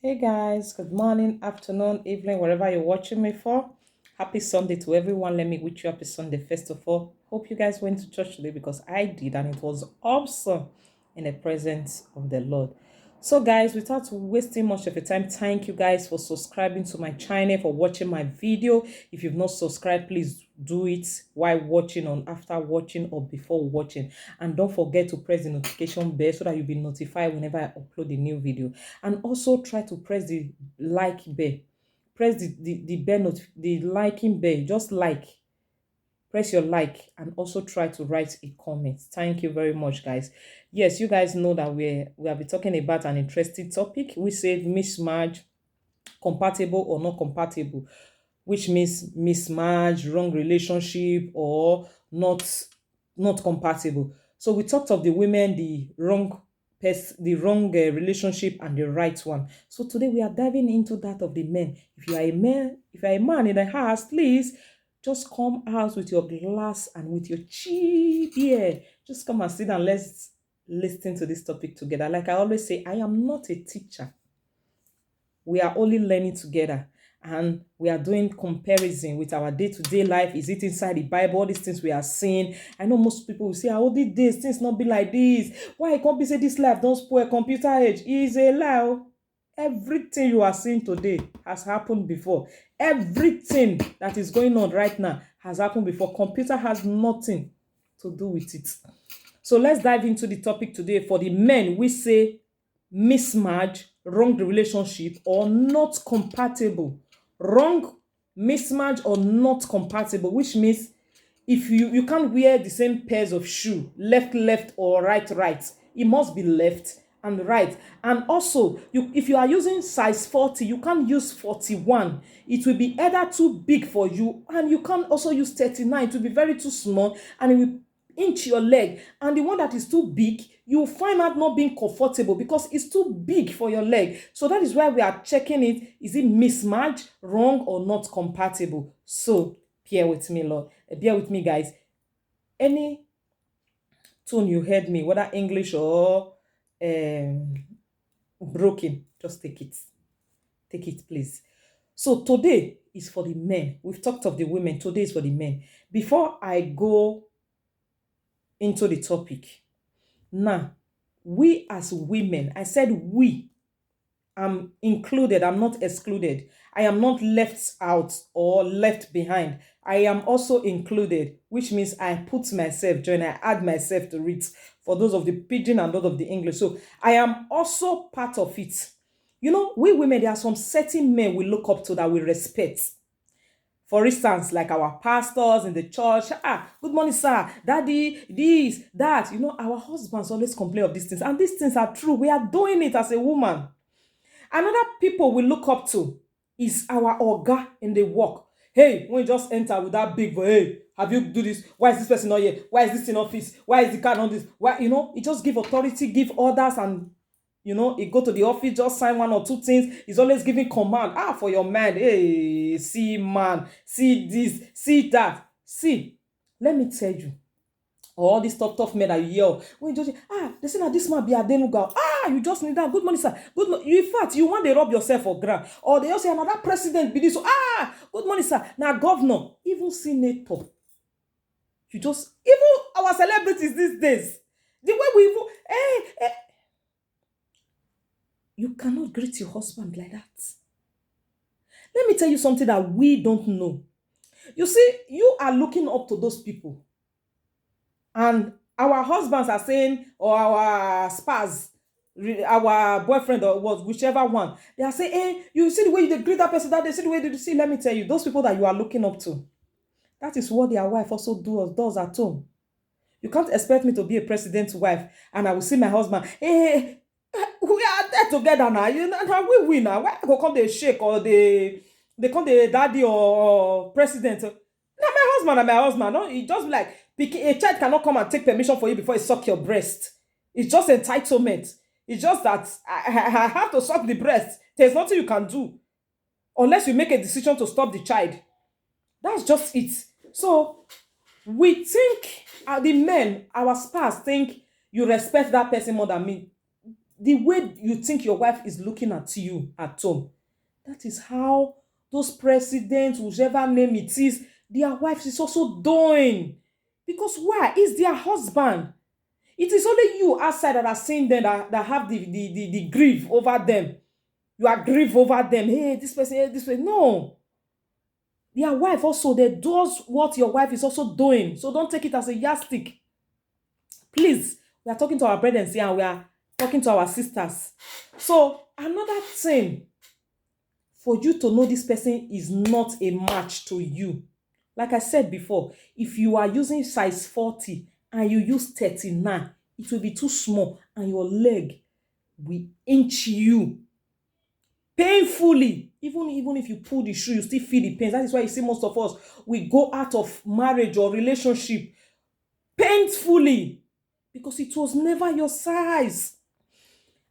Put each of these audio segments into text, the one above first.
Hey guys, good morning, afternoon, evening, wherever you're watching me for. Happy Sunday to everyone. Let me wish you happy Sunday first of all. Hope you guys went to church today because I did and it was awesome in the presence of the Lord. So guys, without wasting much of your time, thank you guys for subscribing to my channel, for watching my video. If you've not subscribed, please do it while watching, on after watching, or before watching. And don't forget to press the notification bell so that you'll be notified whenever I upload a new video. And also try to press the like bell. Press the bell the liking bell. Just like, press your like, and also try to write a comment. Thank you very much, guys. Yes, you guys know that we have been talking about an interesting topic. We said mismatch, compatible or not compatible, which means mismatch, wrong relationship, or not compatible. So we talked of the women, the wrong relationship, and the right one. So today we are diving into that of the men. If you are a man, if you are a man in the house, please just come out with your glass and with your cheap beer. Just come and sit and let's listen to this topic together. Like I always say, I am not a teacher. We are only learning together, and we are doing comparison with our day-to-day life. Is it inside the Bible? All these things we are seeing. I know most people will say, "How did this things not be like this? Why can't be say this life don't spoil computer age?" Is a lie. Oh. Everything you are seeing today has happened before. Everything that is going on right now has happened before. Computer has nothing to do with it. So let's dive into the topic today. For the men, we say mismatch, wrong relationship, or not compatible. Wrong, mismatch, or not compatible, which means if you can't wear the same pairs of shoe, left, or right, it must be left and right. And also, if you are using size 40, you can't use 41. It will be either too big for you, and you can't also use 39. It will be very too small, and it will inch your leg. And the one that is too big, you will find out not being comfortable because it's too big for your leg. So that is why we are checking it. Is it mismatch, wrong, or not compatible? So bear with me, Lord. Bear with me, guys. Any tone you heard me, whether English or um, broken, just take it. Take it, please. So today is for the men. We've talked of the women. Today is for the men. Before I go into the topic, now, we as women, I said we, I'm included, I'm not excluded. I am not left out or left behind. I am also included, which means I put myself, join, I add myself to it for those of the pidgin and those of the English. So I am also part of it. You know, we women, there are some certain men we look up to that we respect. For instance, like our pastors in the church, good morning, sir, daddy, this, that. You know, our husbands always complain of these things, and these things are true. We are doing it as a woman. Another people we look up to is our oga in the work. Hey, when you just enter with that big voice, hey, have you do this? Why is this person not here? Why is this in office? Why is the car not this? Why, you know, it just give authority, give orders, and you know, he go to the office, just sign one or two things. He's always giving command. For your mind. Hey, see, man, see this, see that. See, let me tell you, all these tough men that you yell when you just they say that this man be Adenuga. You just need that. Good morning, sir. Good morning. You, in fact, you want to rub yourself for ground, or they also say another president be this. So good morning, sir. Now governor, even senator. You just even our celebrities these days. The way we even you cannot greet your husband like that. Let me tell you something that we don't know. You see, you are looking up to those people, and our husbands are saying, or our spouse, our boyfriend, or what, whichever one, they are saying, hey, you see the way you greet that person, that they see the way they see. Let me tell you, those people that you are looking up to, that is what their wife also does at home. You can't expect me to be a president's wife and I will see my husband, hey, we are there together now. You know, now we win now. Why go come they shake, or they come the daddy or president? Now my husband. No, it just be like a child cannot come and take permission for you before he suck your breast. It's just entitlement. It's just that I have to suck the breast. There's nothing you can do unless you make a decision to stop the child. That's just it. So we think, the men, our spouse, think you respect that person more than me. the way you think your wife is looking at you at home, that is how those presidents, whichever name it is, their wives is also doing. Because why? It's their husband. It is only you outside that are seeing them, that have the grief over them. You are grieved over them. Hey, this person, hey, this way. No. Their wife also, they does what your wife is also doing. So don't take it as a yardstick. Please, we are talking to our brothers here and we are talking to our sisters. So another thing for you to know this person is not a match to you. Like I said before, if you are using size 40 and you use 39, it will be too small and your leg will inch you painfully. Even if you pull the shoe, you still feel the pain. That is why you see most of us, we go out of marriage or relationship painfully because it was never your size.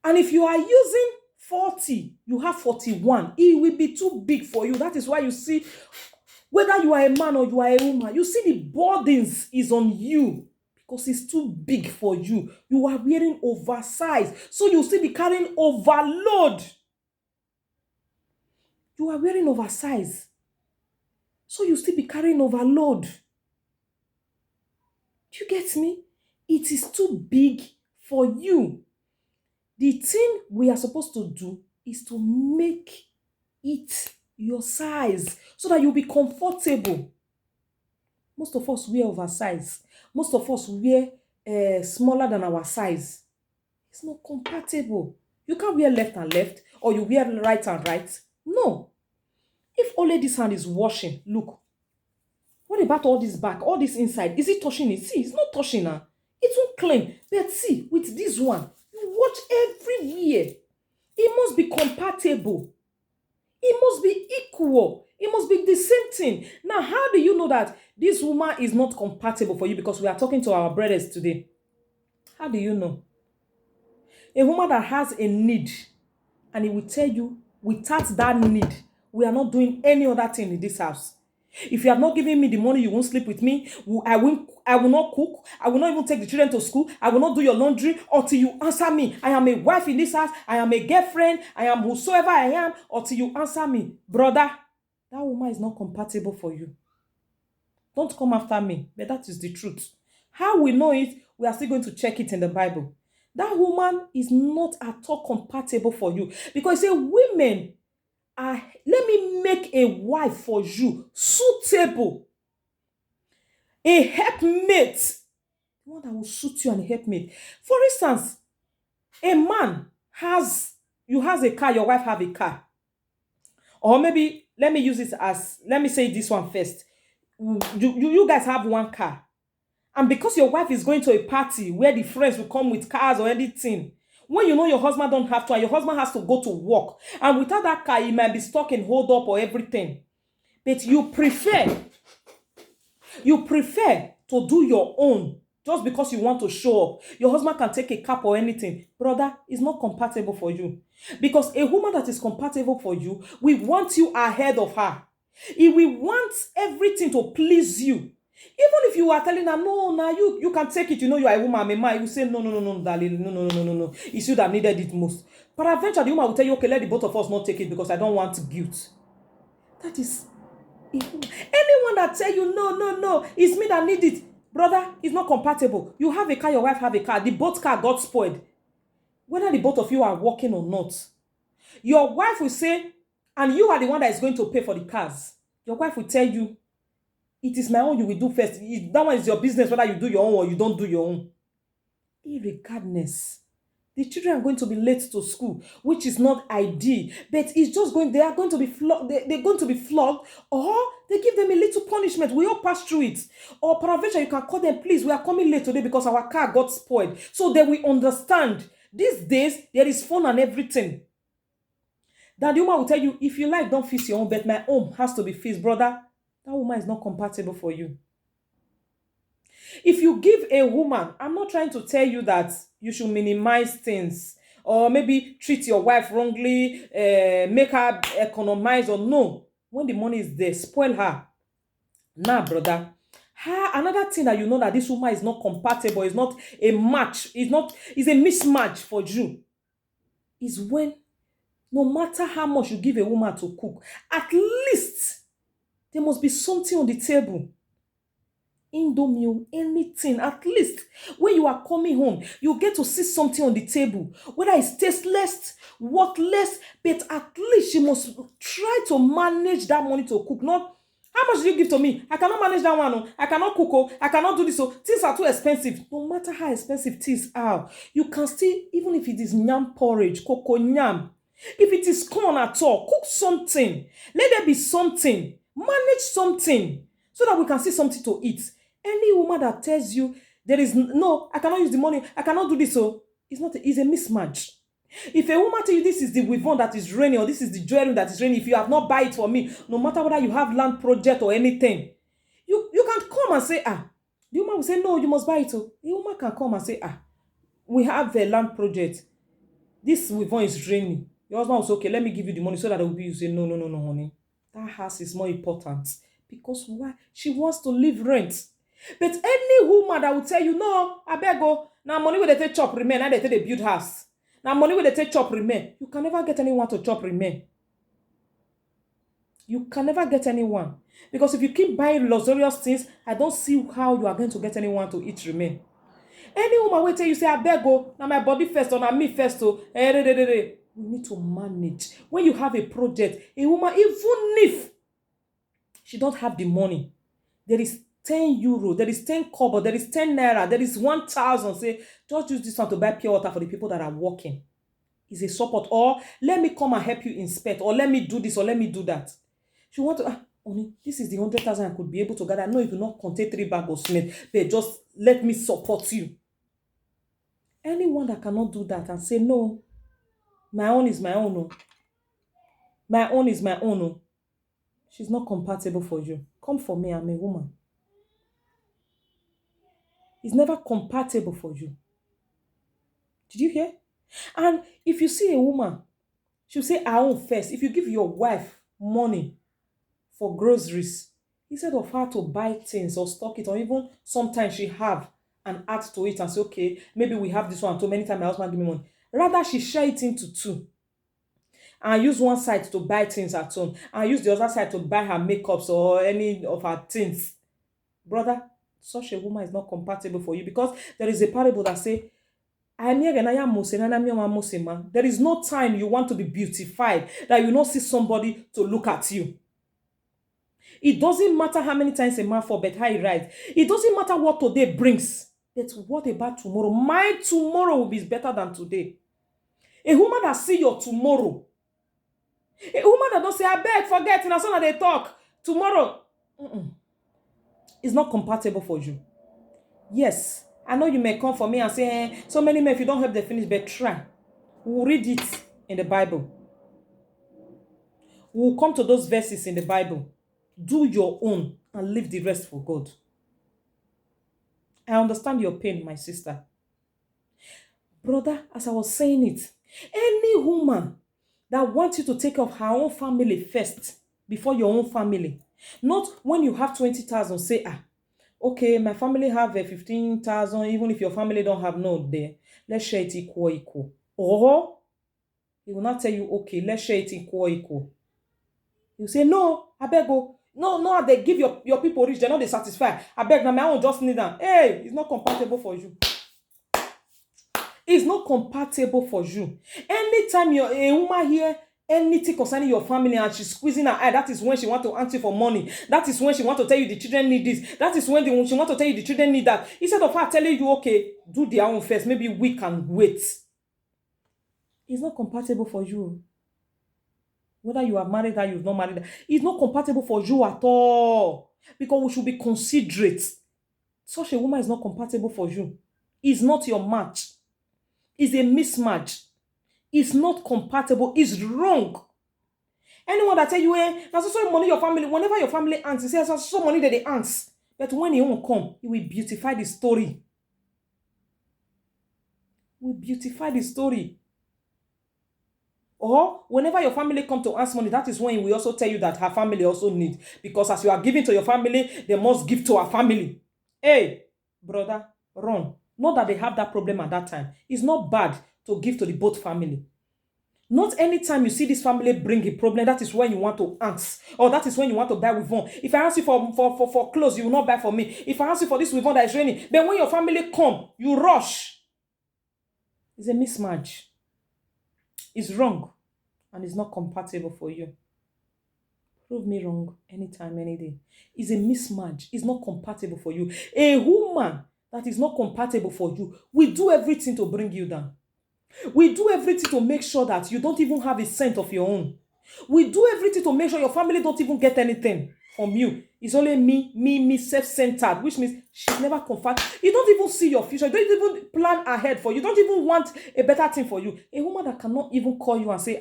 And if you are using 40, you have 41, it will be too big for you. That is why you see, whether you are a man or you are a woman, you see the burdens is on you because it's too big for you. You are wearing oversized, so you still be carrying overload. You are wearing oversized, so you still be carrying overload. Do you get me? It is too big for you. The thing we are supposed to do is to make it your size so that you'll be comfortable. Most of us wear oversized. Most of us wear smaller than our size. It's not compatible. You can't wear left and left or you wear right and right. No. If only this hand is washing, look. What about all this back, all this inside? Is it touching it? See, it's not touching her. It won't clean. But see, with this one, you watch everywhere. It must be compatible. It must be equal. It must be the same thing. Now, how do you know that this woman is not compatible for you? Because we are talking to our brothers today. How do you know? A woman that has a need, and it will tell you, without that need, we are not doing any other thing in this house. If you have not given me the money, you won't sleep with me. I will not cook. I will not even take the children to school. I will not do your laundry until you answer me. I am a wife in this house. I am a girlfriend. I am whosoever I am until you answer me. Brother, that woman is not compatible for you. Don't come after me, but that is the truth. How we know it, we are still going to check it in the Bible. That woman is not at all compatible for you. Because say women are, let me make a wife for you, suitable. A helpmate. One that will suit you and a helpmate. For instance, a man has a car, your wife have a car. Or maybe, let me use it as, let me say this one first. You guys have one car. And because your wife is going to a party where the friends will come with cars or anything, when you know your husband don't have to, and your husband has to go to work, and without that car, he might be stuck in hold up or everything. But you prefer to do your own just because you want to show up. Your husband can take a cab or anything. Brother, it's not compatible for you. Because a woman that is compatible for you, we want you ahead of her. If we want everything to please you, even if you are telling her, no, now you can take it, you know you are a woman, I'm a man, you say, no, darling, no. It's you that needed it most. But eventually the woman will tell you, okay, let the both of us not take it because I don't want guilt. That is, anyone that tell you, no, it's me that need it, brother, it's not compatible. You have a car, your wife have a car, the both car got spoiled. Whether the both of you are working or not, your wife will say, and you are the one that is going to pay for the cars. Your wife will tell you, it is my own, you will do first. That one is your business, whether you do your own or you don't do your own. Irregardless, the children are going to be late to school, which is not ideal. But it's just they are going to be flogged. They're going to be flogged, or they give them a little punishment. We all pass through it. Or peradventure, you can call them, please, we are coming late today because our car got spoiled. So they will understand. These days, there is phone and everything. That the woman will tell you, if you like, don't fix your own, but my own has to be fixed, brother. That woman is not compatible for you. If you give a woman, I'm not trying to tell you that you should minimize things or maybe treat your wife wrongly, make her economize or no. When the money is there, spoil her. Nah, brother. Another thing that you know that this woman is not compatible, is not a match, is a mismatch for you. is when no matter how much you give a woman to cook, at least there must be something on the table. Indomie, anything, at least when you are coming home, you get to see something on the table, whether it's tasteless, worthless, but at least you must try to manage that money to cook. Not how much do you give to me? I cannot manage that one. Oh. I cannot cook. Oh. I cannot do this. Oh. Things are too expensive. No matter how expensive things are, you can still, even if it is yam porridge, cocoa yam, if it is corn at all, cook something. Let there be something. Manage something so that we can see something to eat. Any woman that tells you there is no, I cannot use the money, I cannot do this, so it's a mismatch. If a woman tell you this is the weavon that is raining or this is the jewelry that is raining, if you have not buy it for me, no matter whether you have land project or anything, you can come and say, the woman will say, no, you must buy it. So the woman can come and say, we have a land project. This weavon is raining. Your husband will say, okay, let me give you the money so that it will be. You say, no, honey. That house is more important. Because why? She wants to live rent. But any woman that will tell you, no, I beg go, now money will they take chop remain, and they take the build house. Now money will they take chop remain. You can never get anyone to chop remain. You can never get anyone. Because if you keep buying luxurious things, I don't see how you are going to get anyone to eat remain. Any woman will tell you, say, I beg go, now my body first, or now me first, we need to manage. When you have a project, a woman, even if she don't have the money, there is 10 euro, there is 10 kobo, there is 10 naira, there is 1,000. Say, just use this one to buy pure water for the people that are working. Is a support. Or let me come and help you inspect. Or let me do this, or let me do that. She want to, only this is the 100,000 I could be able to gather. No, it will not contain 3 bags of cement. But just let me support you. Anyone that cannot do that and say, no, my own is my own. My own is my own. She's not compatible for you. Come for me, I'm a woman. It's never compatible for you. Did you hear? And if you see a woman, she'll say her own first. If you give your wife money for groceries, instead of her to buy things or stock it, or even sometimes she have and add to it and say, okay, maybe we have this one too many times my husband give me money. Rather, she share it into 2. And use one side to buy things at home, and use the other side to buy her makeups or any of her things. Brother, such a woman is not compatible for you, because there is a parable that say, there is no time you want to be beautified that you not see somebody to look at you. It doesn't matter how many times a man fall, but how he rise. It doesn't matter what today brings. But what about tomorrow? My tomorrow will be better than today. A woman that see your tomorrow. A woman that don't say, I beg, forget, and as soon as they talk, tomorrow, it's not compatible for you. Yes, I know you may come for me and say, so many men, if you don't help them finish, but try. We'll read it in the Bible. We'll come to those verses in the Bible. Do your own and leave the rest for God. I understand your pain, my sister. Brother, as I was saying it, any woman that wants you to take care of her own family first before your own family. Not when you have 20,000, say, okay, my family have 15,000, even if your family don't have no there. Let's share it equal. Or he will not tell you, okay, let's share it equal. You say, no, I beg go. No, they give your people rich, they're not satisfied. I beg, now my own just need them. Hey, it's not compatible for you. It's not compatible for you. Anytime you're a woman here, anything concerning your family and she's squeezing her eye, that is when she want to ask you for money. That is when she want to tell you the children need this. That is when she want to tell you the children need that. Instead of her telling you, okay, do their own first, maybe we can wait. It's not compatible for you. Whether you are married or you've not married, it's not compatible for you at all. Because we should be considerate. Such a woman is not compatible for you. It's not your match. It's a mismatch. It's not compatible. It's wrong. Anyone that tell you, that's so money your family, whenever your family ants, he says, that's so money that they ants. But when he won't come, he will beautify the story. He will beautify the story. Or whenever your family come to ask money, that is when we also tell you that her family also needs. Because as you are giving to your family, they must give to her family. Hey, brother, run. Not that they have that problem at that time. It's not bad to give to the both family. Not anytime you see this family bring a problem, that is when you want to ask. Or that is when you want to buy with one. If I ask you for clothes, you will not buy for me. If I ask you for this with one that is raining, then when your family come, you rush. It's a mismatch. It's wrong. And it's not compatible for you. Prove me wrong anytime, any day. It's a mismatch. It's not compatible for you. A woman that is not compatible for you will do everything to bring you down. We do everything to make sure that you don't even have a cent of your own. We do everything to make sure your family don't even get anything from you. It's only me, self-centered, which means she's never comfortable. You don't even see your future. You don't even plan ahead for you. You don't even want a better thing for you. A woman that cannot even call you and say,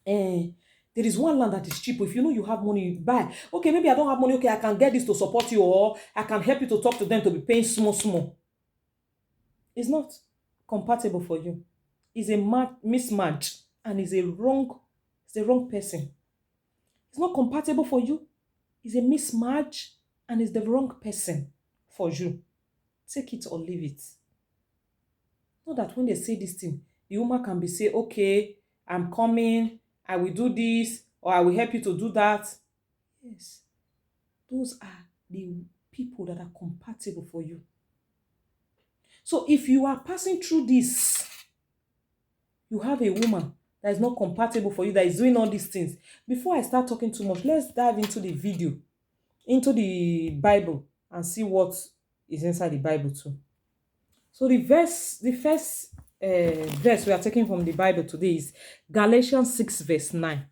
there is one land that is cheap. If you know you have money, you buy. Okay, maybe I don't have money. Okay, I can get this to support you, or I can help you to talk to them to be paying small. It's not compatible for you. It's a mismatch, and it's a wrong person. It's not compatible for you. It's a mismatch, and it's the wrong person for you. Take it or leave it. Not that when they say this thing, the woman can be say, okay, I'm coming, I will do this, or I will help you to do that. Yes. Those are the people that are compatible for you. So if you are passing through this, you have a woman that is not compatible for you, that is doing all these things. Before I start talking too much, let's dive into the video, into the Bible, and see what is inside the Bible too. So the first verse we are taking from the Bible today is Galatians 6 verse 9.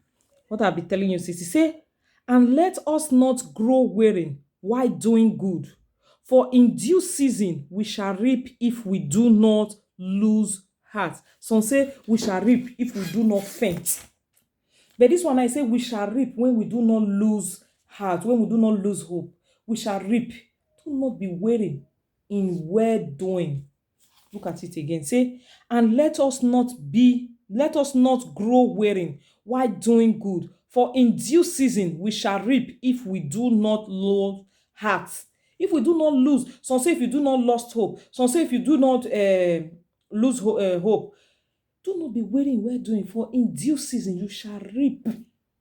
What I'll be telling you is, it say, and let us not grow weary while doing good, for in due season we shall reap if we do not lose heart. Some say we shall reap if we do not faint. But this one I say we shall reap when we do not lose heart, when we do not lose hope. We shall reap. Do not be weary in well doing. Look at it again. Say, and let us not grow weary while doing good, for in due season we shall reap if we do not lose heart. If we do not lose, some say if you do not lost hope, some say if you do not lose hope, do not be weary in well doing, for in due season you shall reap.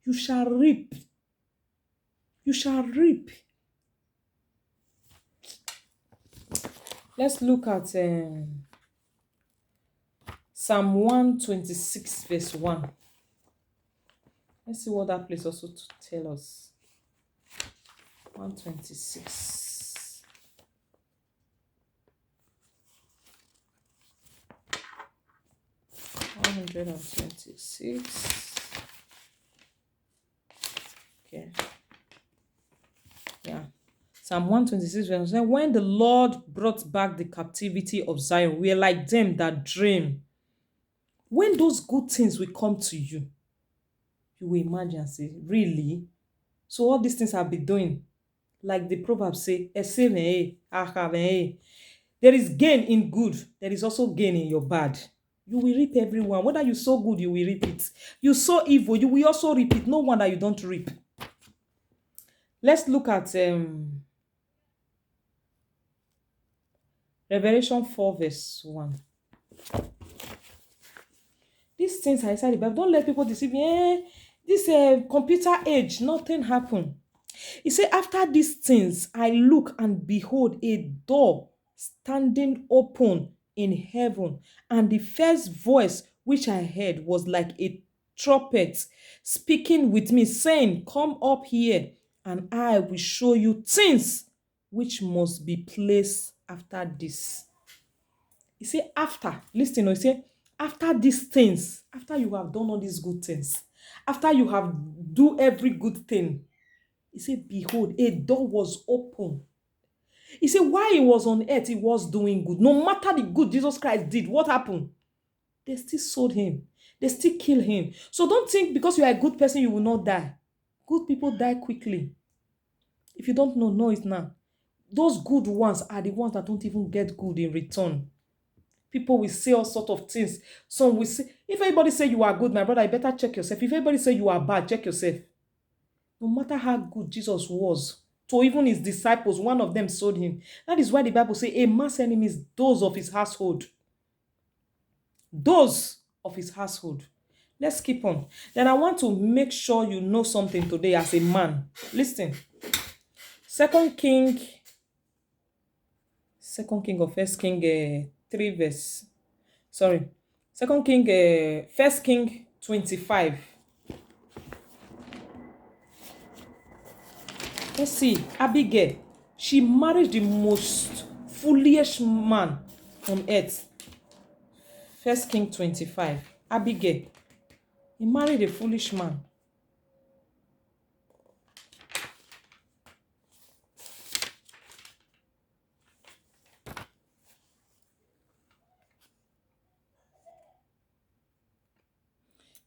You shall reap. You shall reap. Let's look at Psalm 126 verse 1. Let's see what that place also to tell us. 126. Okay. Yeah. Psalm 126 verse 1. When the Lord brought back the captivity of Zion, we are like them that dream. When those good things will come to you, you will imagine and say, really? So all these things I've been doing, like the proverbs say, there is gain in good, there is also gain in your bad. You will reap everyone. Whether you sow good, you will reap it. You sow evil, you will also reap it. No wonder you don't reap. Let's look at Revelation 4 verse 1. These things are inside the Bible. Don't let people deceive you. This computer age, nothing happened. He said, after these things, I look and behold a door standing open in heaven. And the first voice which I heard was like a trumpet speaking with me, saying, come up here, and I will show you things which must be placed after this. He said, after, listen, he said, after these things, after you have done all these good things, after you have do every good thing, he said, behold, a door was open. He said, while he was on earth, he was doing good. No matter the good Jesus Christ did, what happened? They still sold him. They still killed him. So don't think because you are a good person, you will not die. Good people die quickly. If you don't know it now. Those good ones are the ones that don't even get good in return. People will say all sorts of things. Some will say, if anybody say you are good, my brother, you better check yourself. If anybody say you are bad, check yourself. No matter how good Jesus was, to even his disciples, one of them sold him. That is why the Bible says a man's enemies, those of his household. Those of his household. Let's keep on. Then I want to make sure you know something today as a man. Listen. Second King or First King 3 verse. Sorry. Second King, First King 25. Let's see. Abigail. She married the most foolish man on earth. First King 25. Abigail. He married a foolish man.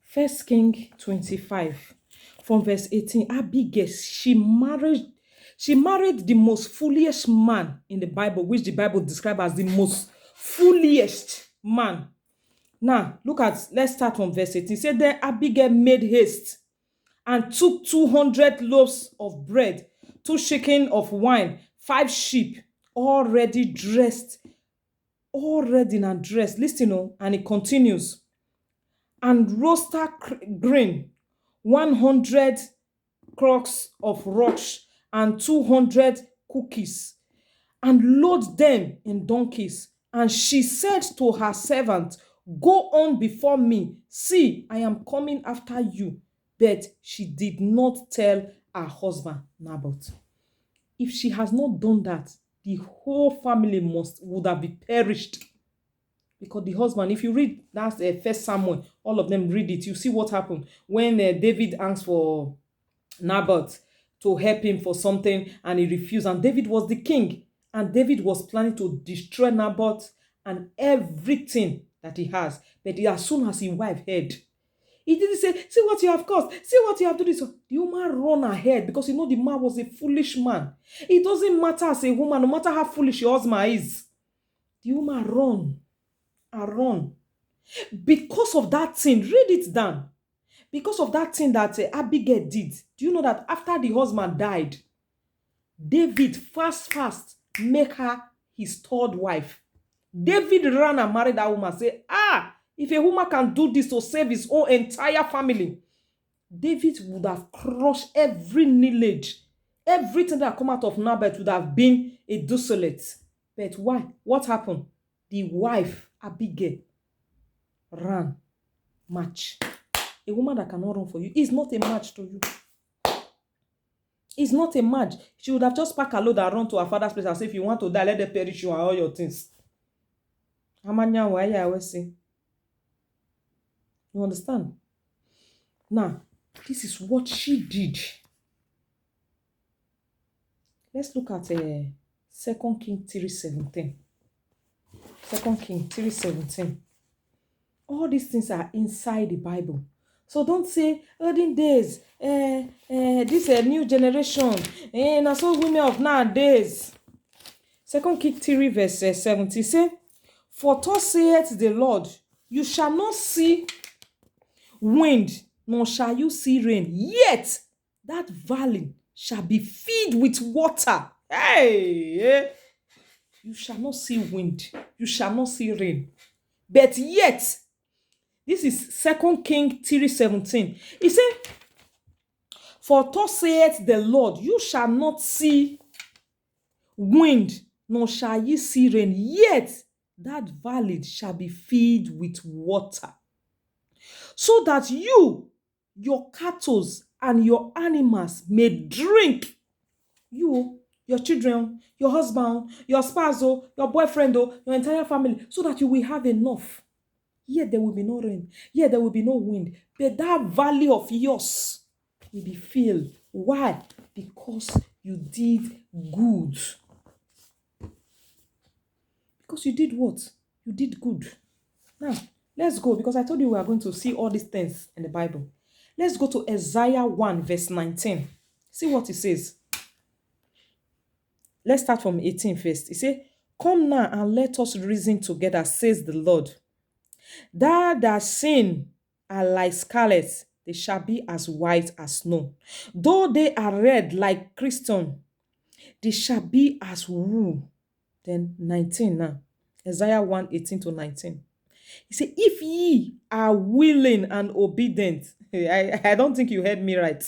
First King 25 from verse 18. Abigail, she married the most foolish man in the Bible, which the Bible describes as the most foolish man. Now, let's start from verse 18. It said, then Abigail made haste and took 200 loaves of bread, 2 shekels of wine, 5 sheep, already dressed. Listen, and it continues. And roaster grain, 100 crocks of rocks, and 200 cookies, and load them in donkeys. And she said to her servant, go on before me. See, I am coming after you. But she did not tell her husband, Naboth. If she has not done that, the whole family would have been perished. Because the husband, if you read that's First Samuel, all of them read it, you see what happened when David asked for Naboth to help him for something and he refused. And David was the king. And David was planning to destroy Naboth and everything that he has. But as soon as his wife heard, he didn't say, see what you have caused, see what you have done. So the woman run ahead because the man was a foolish man. It doesn't matter as a woman, no matter how foolish your husband is. The woman run. Because of that thing, read it down. Because of that thing that Abigail did, do you know that after the husband died, David fast make her his third wife. David ran and married that woman. Say, if a woman can do this to save his own entire family, David would have crushed every knowledge. Everything that come out of Naboth would have been a desolate. But why? What happened? The wife, Abigail, ran. Match. A woman that cannot run for you is not a match to you. It's not a match. She would have just packed a load and run to her father's place and say, if you want to die, let them perish you and all your things. You understand? Now, this is what she did. Let's look at 2 King 3:17. 2 King 3:17. All these things are inside the Bible. So don't say, olden days, this new generation, now so women of nowadays. 2 King 3 verse 17 say, for thus saith the Lord, you shall not see wind, nor shall you see rain, yet that valley shall be filled with water. Hey! You shall not see wind, you shall not see rain, but yet, this is 2 King 3:17. He said, for thus saith the Lord, you shall not see wind, nor shall ye see rain, yet that valley shall be filled with water, so that you, your cattle, and your animals may drink. You, your children, your husband, your spouse, your boyfriend, your entire family, so that you will have enough. Yet there will be no rain. Yet there will be no wind. But that valley of yours will be filled. Why? Because you did good. Because you did what? You did good. Now, let's go, because I told you we are going to see all these things in the Bible. Let's go to Isaiah 1 verse 19. See what it says. Let's start from 18 first. It says, come now and let us reason together, says the Lord. That sin are like scarlet, they shall be as white as snow. Though they are red like crimson, they shall be as wool. Then 19 now. Isaiah 1:18 to 19. He said, if ye are willing and obedient, I don't think you heard me right.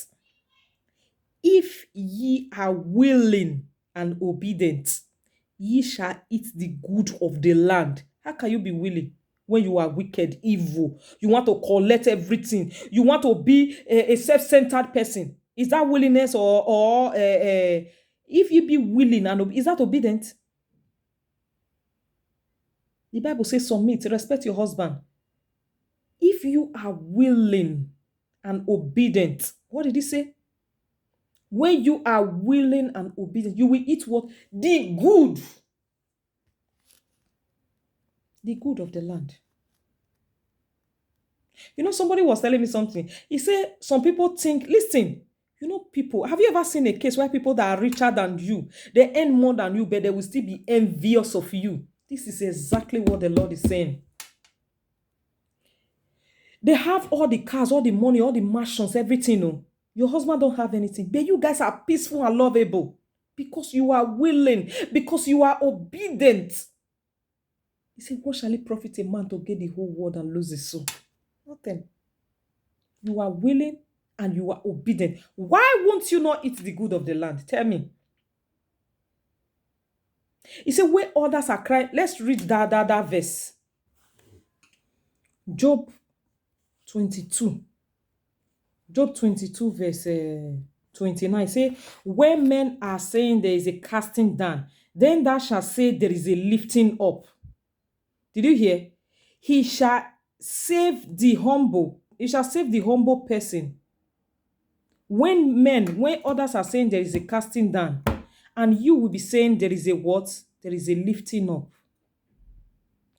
If ye are willing and obedient, ye shall eat the good of the land. How can you be willing when you are wicked, evil? You want to collect everything. You want to be a self-centered person. Is that willingness or if you be willing and is that obedient? The Bible says submit, respect your husband. If you are willing and obedient, what did he say? When you are willing and obedient, you will eat what? The good. The good of the land. You know, somebody was telling me something. He said, some people think, listen, you know, people, have you ever seen a case where people that are richer than you, they earn more than you, but they will still be envious of you? This is exactly what the Lord is saying. They have all the cars, all the money, all the mansions, everything. Oh. Your husband don't have anything, but you guys are peaceful and lovable because you are willing, because you are obedient. He said, what shall it profit a man to get the whole world and lose his soul? Nothing. You are willing and you are obedient. Why won't you not eat the good of the land? Tell me. He said, where others are crying, let's read that verse. Job 22. Job 22 verse 29. Say, when men are saying there is a casting down, then thou shalt say there is a lifting up. Did you hear? He shall save the humble. He shall save the humble person. When others are saying there is a casting down, and you will be saying there is a what? There is a lifting up.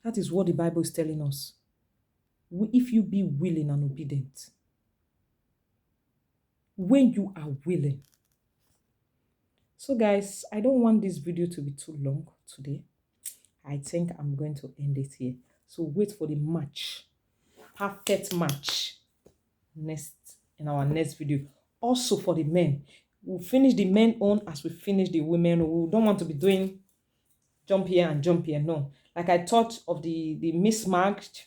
That is what the Bible is telling us. If you be willing and obedient. When you are willing. So guys, I don't want this video to be too long today. I think I'm going to end it here. So wait for the match. Perfect match. In our next video. Also for the men. We'll finish the men on as we finish the women. We don't want to be doing jump here and jump here. No. Like I thought of the mismatched,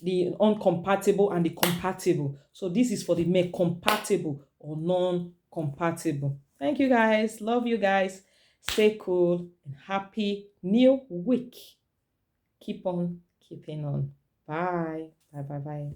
the uncompatible and the compatible. So this is for the men, compatible or non-compatible. Thank you guys. Love you guys. Stay cool and happy new week. Keep on keeping on. Bye. Bye.